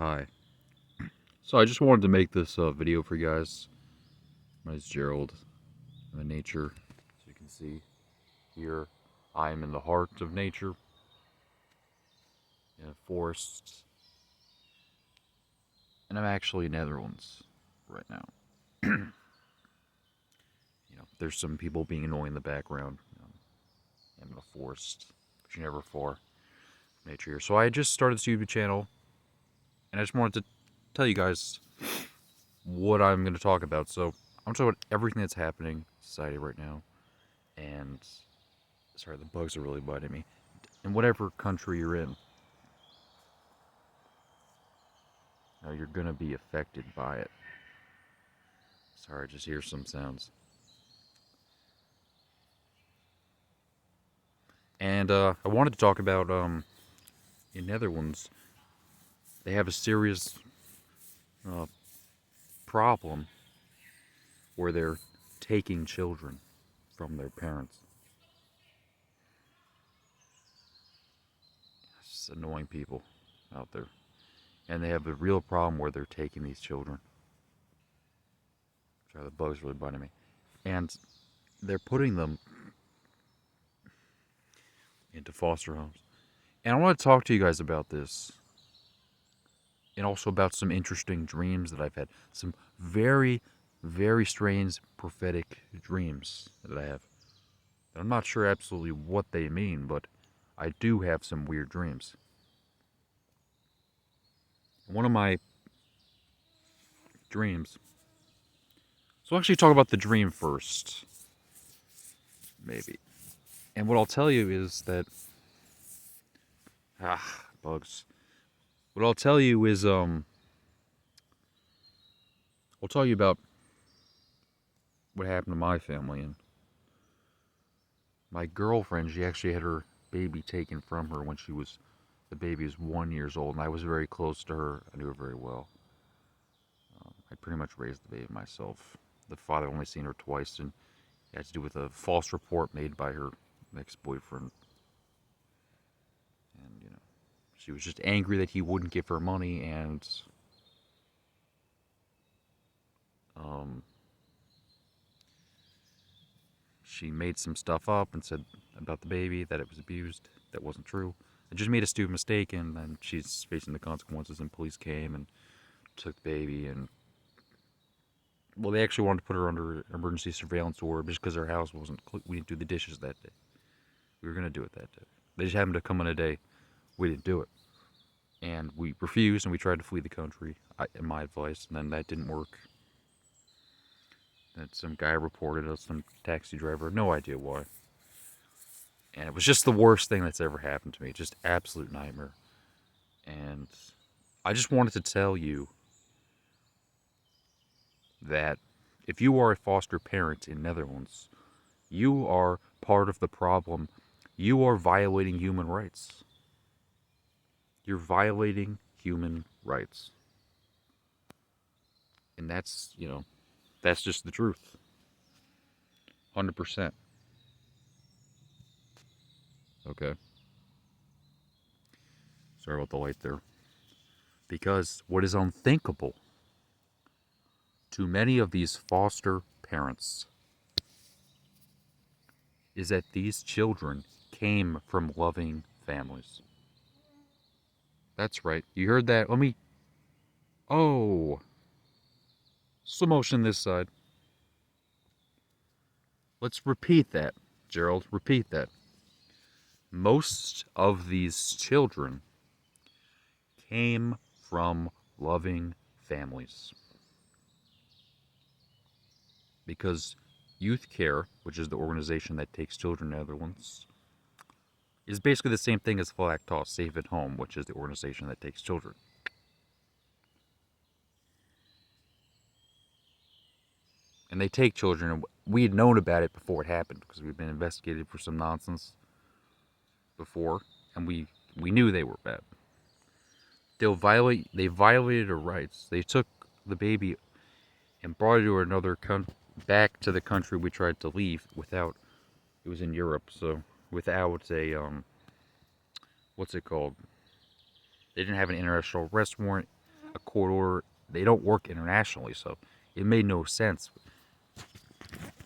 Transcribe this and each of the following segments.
Hi. So I just wanted to make this video for you guys. My name's Gerald. I'm in nature. As you can see here, I am in the heart of nature, in a forest, and I'm actually in Netherlands right now. There's some people being annoying in the background. I'm in a forest, but you're never far from nature here. So I just started this YouTube channel, and I just wanted to tell you guys what I'm going to talk about. So I'm talking about everything that's happening in society right now, and sorry, the bugs are really biting me. In whatever country you're in, you're gonna be affected by it. Sorry, I just hear some sounds. And I wanted to talk about in Netherlands, they have a serious uh, problem where they're taking children from their parents. It's annoying people out there. And they have a real problem where they're taking these children. Sorry, the bug's really biting me. And they're putting them into foster homes. And I want to talk to you guys about this. And also about some interesting dreams that I've had. Some very, very strange prophetic dreams that I have. I'm not sure absolutely what they mean, but I do have some weird dreams. One of my dreams. So I'll actually talk about the dream first. Maybe. And what I'll tell you is that bugs. What I'll tell you is I'll tell you about what happened to my family. And my girlfriend, she actually had her baby taken from her when the baby was 1 year old, and I was very close to her. I knew her very well. I pretty much raised the baby myself. The father only seen her twice, and it had to do with a false report made by her ex-boyfriend. And, she was just angry that he wouldn't give her money, and she made some stuff up and said about the baby that it was abused. That wasn't true. I just made a stupid mistake, and then she's facing the consequences, and police came and took the baby, and well, they actually wanted to put her under emergency surveillance order just because her house wasn't, we didn't do the dishes that day. We were going to do it that day. They just happened to come on a day. We didn't do it. And we refused, and we tried to flee the country, in my advice, and then that didn't work. That some guy reported us, some taxi driver, no idea why. And it was just the worst thing that's ever happened to me. Just absolute nightmare. And I just wanted to tell you that if you are a foster parent in Netherlands, you are part of the problem. You are violating human rights. You're violating human rights. And that's, that's just the truth. 100%. Okay. Sorry about the light there. Because what is unthinkable to many of these foster parents is that these children came from loving families. That's right. You heard that? Slow motion this side. Let's repeat that, Gerald. Repeat that. Most of these children came from loving families. Because Youth Care, which is the organization that takes children in the Netherlands, is basically the same thing as Flag Toss Safe at Home, which is the organization that takes children. And they take children, and we had known about it before it happened because we'd been investigated for some nonsense before, and we knew they were bad. They violated our rights. They took the baby and brought it to back to the country we tried to leave without. It was in Europe, so without a what's it called? They didn't have an international arrest warrant. a court order. They don't work internationally, so it made no sense.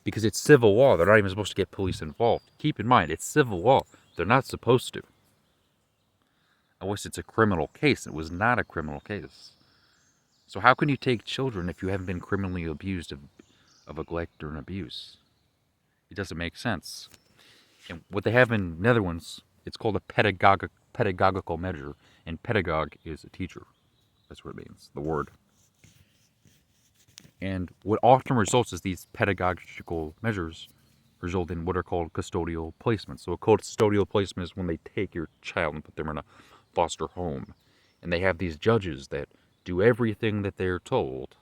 Because it's civil law. They're not even supposed to get police involved. Keep in mind, it's civil law. They're not supposed to. Unless it's a criminal case. It was not a criminal case. So how can you take children if you haven't been criminally abused of neglect or an abuse? It doesn't make sense. And what they have in Netherlands, it's called a pedagogical measure, and pedagogue is a teacher. That's what it means, the word. And what often results is these pedagogical measures result in what are called custodial placements. So a custodial placement is when they take your child and put them in a foster home. And they have these judges that do everything that they're told.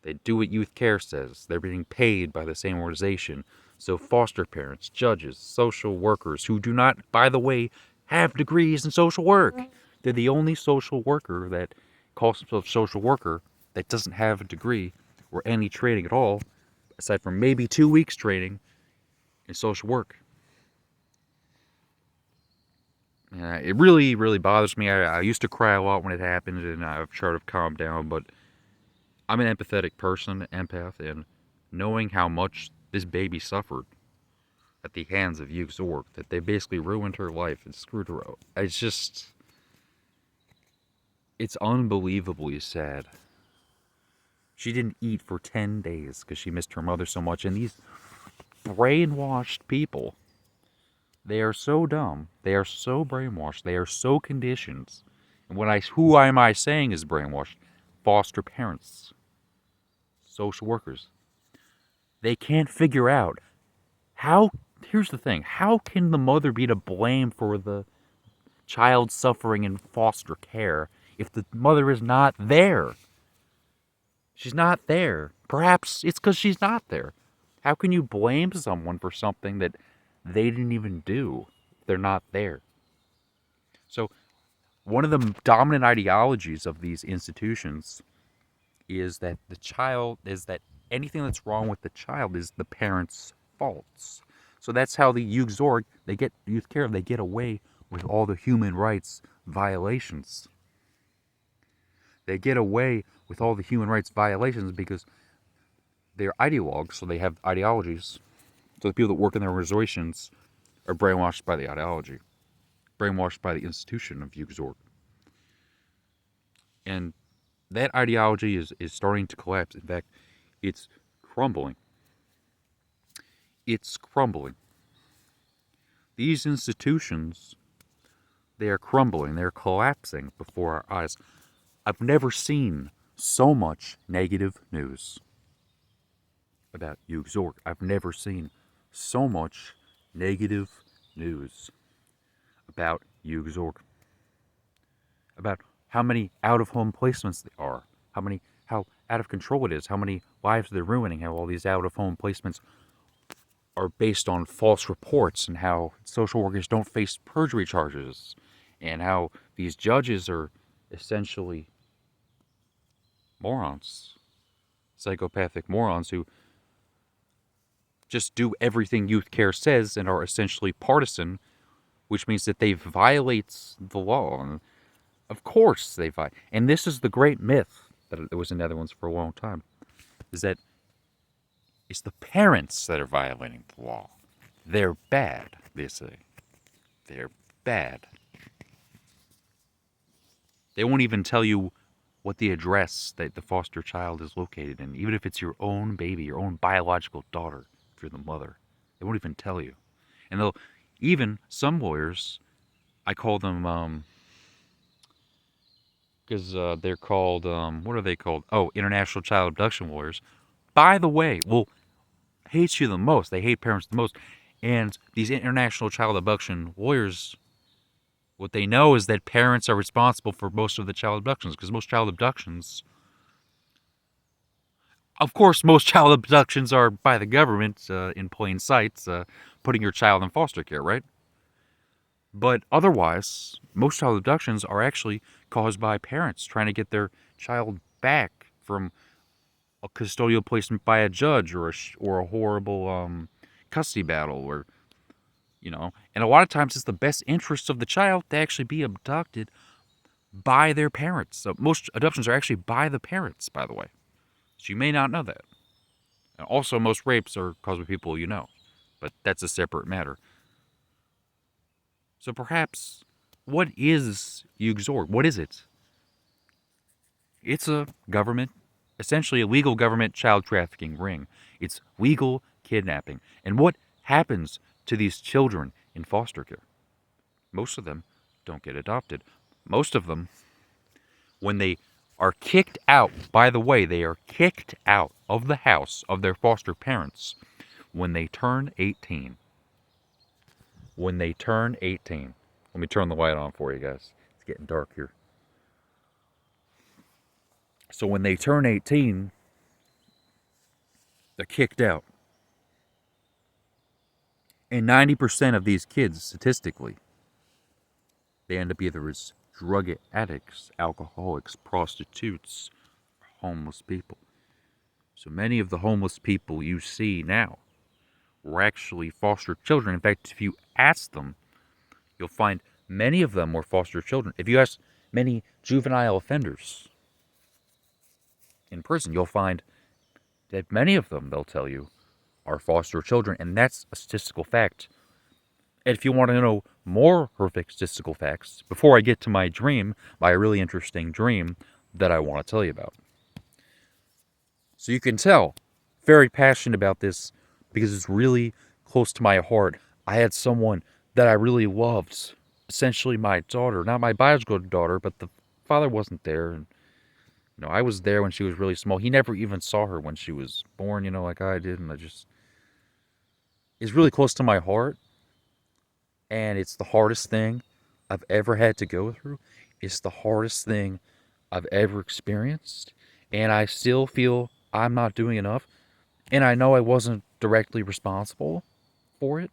They do what youth care says. They're being paid by the same organization. So foster parents, judges, social workers who do not, by the way, have degrees in social work. They're the only social worker that calls themselves social worker that doesn't have a degree or any training at all, aside from maybe 2 weeks training in social work. It really, really bothers me. I used to cry a lot when it happened, and I've tried to calm down, but I'm an empathetic person, empath, and knowing how much this baby suffered at the hands of Jeugdzorg, that they basically ruined her life and screwed her up. It's unbelievably sad. She didn't eat for 10 days because she missed her mother so much, and these brainwashed people, they are so dumb, they are so brainwashed, they are so conditioned. And who am I saying is brainwashed? Foster parents, social workers. They can't figure out here's the thing, how can the mother be to blame for the child suffering in foster care if the mother is not there? She's not there. Perhaps it's because she's not there. How can you blame someone for something that they didn't even do if they're not there? So, one of the dominant ideologies of these institutions is that anything that's wrong with the child is the parents' faults. So that's how the Jeugdzorg, youth care, they get away with all the human rights violations. They get away with all the human rights violations because they're ideologues, so they have ideologies. So the people that work in their organizations are brainwashed by the ideology, brainwashed by the institution of Jeugdzorg. And that ideology is starting to collapse. In fact, it's crumbling. It's crumbling. These institutions, they are crumbling. They're collapsing before our eyes. I've never seen so much negative news about Jeugdzorg. I've never seen so much negative news about Jeugdzorg. About how many out-of-home placements there are. How out of control it is. How many lives they're ruining. How all these out-of-home placements are based on false reports, and how social workers don't face perjury charges, and how these judges are essentially morons, psychopathic morons who just do everything youth care says and are essentially partisan, which means that they violate the law. And of course they violate. And this is the great myth that was in the Netherlands for a long time, is that it's the parents that are violating the law. They're bad, they say. They're bad. They won't even tell you what the address that the foster child is located in, even if it's your own baby, your own biological daughter, if you're the mother. They won't even tell you. And they'll, even some lawyers, I call them, because they're called, what are they called? Oh, international child abduction lawyers. By the way, will hate you the most. They hate parents the most. And these international child abduction lawyers, what they know is that parents are responsible for most of the child abductions, because most child abductions, of course, most child abductions are by the government in plain sight, putting your child in foster care, right? But otherwise, most child abductions are actually caused by parents trying to get their child back from a custodial placement by a judge or a horrible custody battle, or and a lot of times it's the best interest of the child to actually be abducted by their parents. So most adoptions are actually by the parents, by the way. So you may not know that. And also, most rapes are caused by people you know, but that's a separate matter. So perhaps, what is Jeugdzorg? What is it? It's a government, essentially a legal government child trafficking ring. It's legal kidnapping. And what happens to these children in foster care? Most of them don't get adopted. Most of them, when they are kicked out, by the way, they are kicked out of the house of their foster parents when they turn 18. When they turn 18. Let me turn the light on for you guys. It's getting dark here. So when they turn 18, they're kicked out. And 90% of these kids, statistically, they end up either as drug addicts, alcoholics, prostitutes, or homeless people. So many of the homeless people you see now were actually foster children. In fact, if you ask them, you'll find many of them were foster children. If you ask many juvenile offenders in prison, you'll find that many of them, they'll tell you, are foster children, and that's a statistical fact. And if you want to know more horrific statistical facts, before I get to my dream, my really interesting dream that I want to tell you about. So you can tell, very passionate about this because it's really close to my heart. I had someone that I really loved, essentially my daughter, not my biological daughter, but the father wasn't there. And I was there when she was really small. He never even saw her when she was born, like I did. And it's really close to my heart. And it's the hardest thing I've ever had to go through. It's the hardest thing I've ever experienced. And I still feel I'm not doing enough. And I know I wasn't directly responsible for it.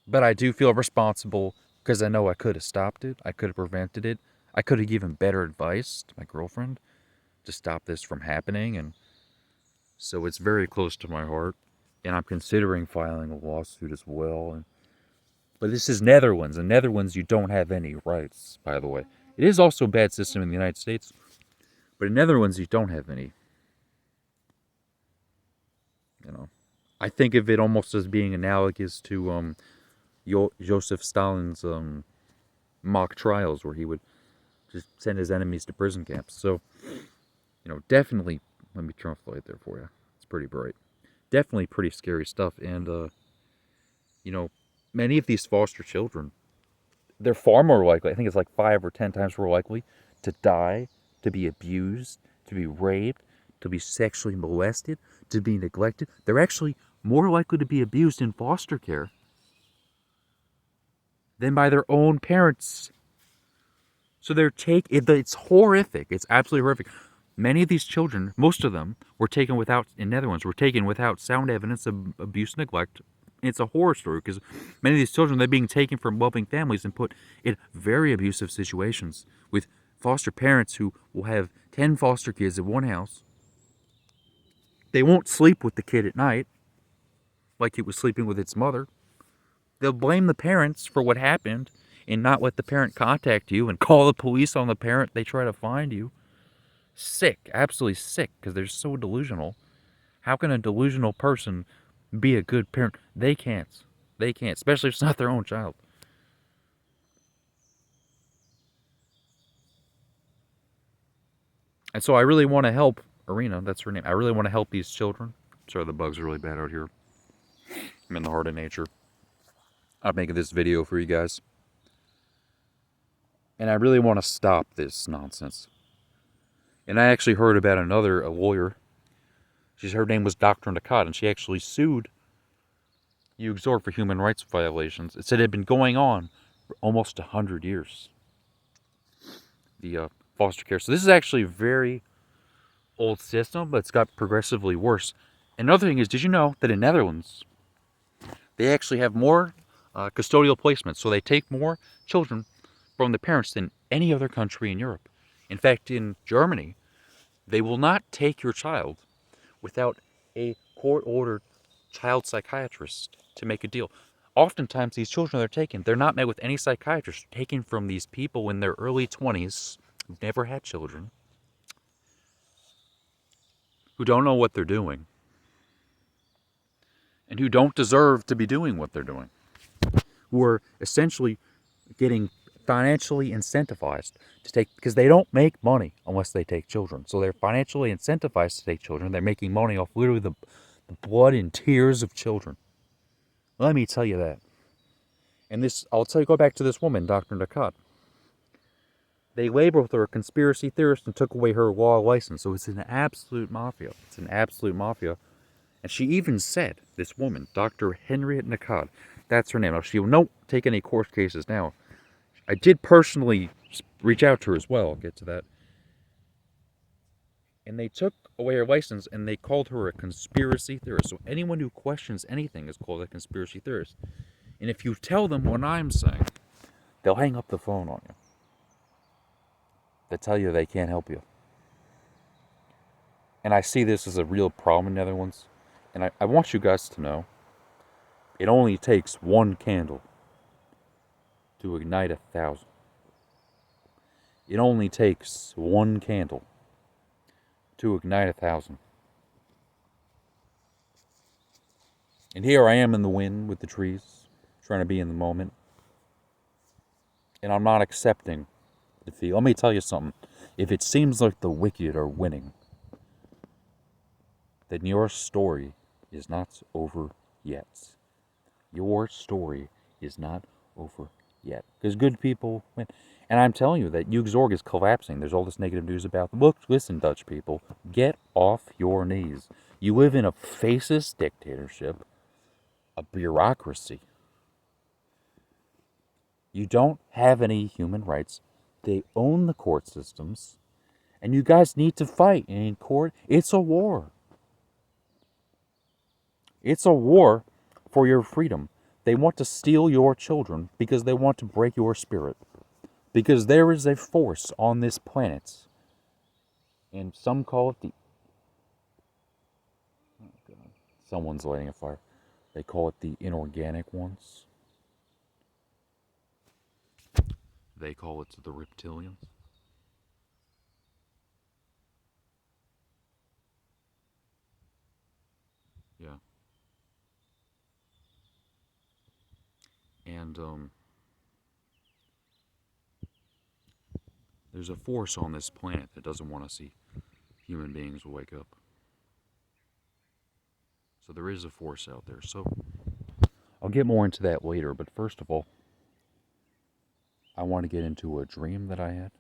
But I do feel responsible because I know I could have stopped it. I could have prevented it. I could have given better advice to my girlfriend to stop this from happening. And so it's very close to my heart. And I'm considering filing a lawsuit as well. But this is Netherlands. In Netherlands, you don't have any rights, by the way. It is also a bad system in the United States. But in Netherlands, you don't have any. I think of it almost as being analogous to Joseph Stalin's mock trials, where he would just send his enemies to prison camps. So, definitely, let me turn off the light there for you. It's pretty bright. Definitely pretty scary stuff. And, many of these foster children, they're far more likely, I think it's like 5 or 10 times more likely, to die, to be abused, to be raped, to be sexually molested, to be neglected. They're actually more likely to be abused in foster care than by their own parents. So it's horrific. It's absolutely horrific. Many of these children, most of them, in Netherlands, were taken without sound evidence of abuse and neglect. It's a horror story because many of these children, they're being taken from loving families and put in very abusive situations with foster parents who will have 10 foster kids in one house. They won't sleep with the kid at night like it was sleeping with its mother. They'll blame the parents for what happened and not let the parent contact you and call the police on the parent they try to find you. Sick, absolutely sick, because they're so delusional. How can a delusional person be a good parent? They can't. They can't, especially if it's not their own child. And so I really want to help Irina, that's her name. I really want to help these children. Sorry, the bugs are really bad out here. I'm in the heart of nature. I'm making this video for you guys. And I really want to stop this nonsense. And I actually heard about a lawyer. Her name was Dr. Nakat, and she actually sued Jeugdzorg for human rights violations. It said it had been going on for almost 100 years. The foster care. So this is actually a very old system, but it's got progressively worse. Another thing is, did you know that in Netherlands, they actually have more custodial placements? So they take more children from the parents than any other country in Europe. In fact, in Germany, they will not take your child without a court-ordered child psychiatrist to make a deal. oftentimes these children they're taken, they're not met with any psychiatrist. They're taken from these people in their early 20s who've never had children, who don't know what they're doing, and who don't deserve to be doing what they're doing, who are essentially getting financially incentivized to take, because they don't make money unless they take children. So they're financially incentivized to take children. They're making money off literally the blood and tears of children. Let me tell you that. And this, I'll tell you, go back to this woman, Dr. Nakat. They labeled her a conspiracy theorist and took away her law license. So it's an absolute mafia. It's an absolute mafia. And she even said, this woman, Dr. Henriette Nakat, that's her name. Now, she will not take any court cases now. I did personally reach out to her as well. I'll get to that. And they took away her license and they called her a conspiracy theorist. So anyone who questions anything is called a conspiracy theorist. And if you tell them what I'm saying, they'll hang up the phone on you. They tell you they can't help you. And I see this as a real problem in the Netherlands. And I want you guys to know, it only takes one candle to ignite 1,000. It only takes one candle to ignite 1,000. And here I am in the wind with the trees, trying to be in the moment. And I'm not accepting defeat. Let me tell you something. If it seems like the wicked are winning, then your story is not over yet. Your story is not over yet. Because good people win. And I'm telling you that Jeugdzorg is collapsing. There's all this negative news about them. Look, listen, Dutch people. Get off your knees. You live in a fascist dictatorship, a bureaucracy. You don't have any human rights. They own the court systems. And you guys need to fight. And in court, it's a war. It's a war for your freedom. They want to steal your children because they want to break your spirit. Because there is a force on this planet. And some call it the... Oh God. Someone's lighting a fire. They call it the inorganic ones. They call it the reptilians. Yeah. And there's a force on this planet that doesn't want to see human beings wake up. So there is a force out there. So I'll get more into that later, but first of all, I want to get into a dream that I had.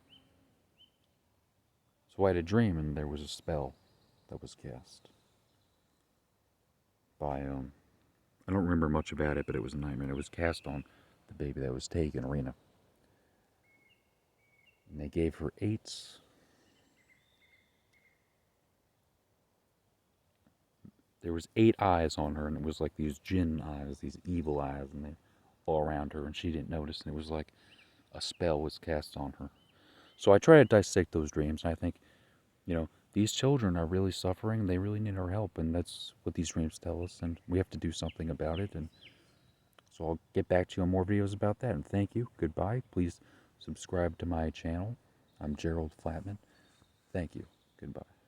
So I had a dream and there was a spell that was cast by, I don't remember much about it, but it was a nightmare. It was cast on the baby that was taken, Rena. And they gave her 8. There was 8 eyes on her, and it was like these jinn eyes, these evil eyes, and they all around her, and she didn't notice, and it was like a spell was cast on her. So I try to dissect those dreams, and I think, these children are really suffering, they really need our help, and that's what these dreams tell us, and we have to do something about it, and so I'll get back to you on more videos about that, and thank you, goodbye, please subscribe to my channel. I'm Gerald Flatman. Thank you, goodbye.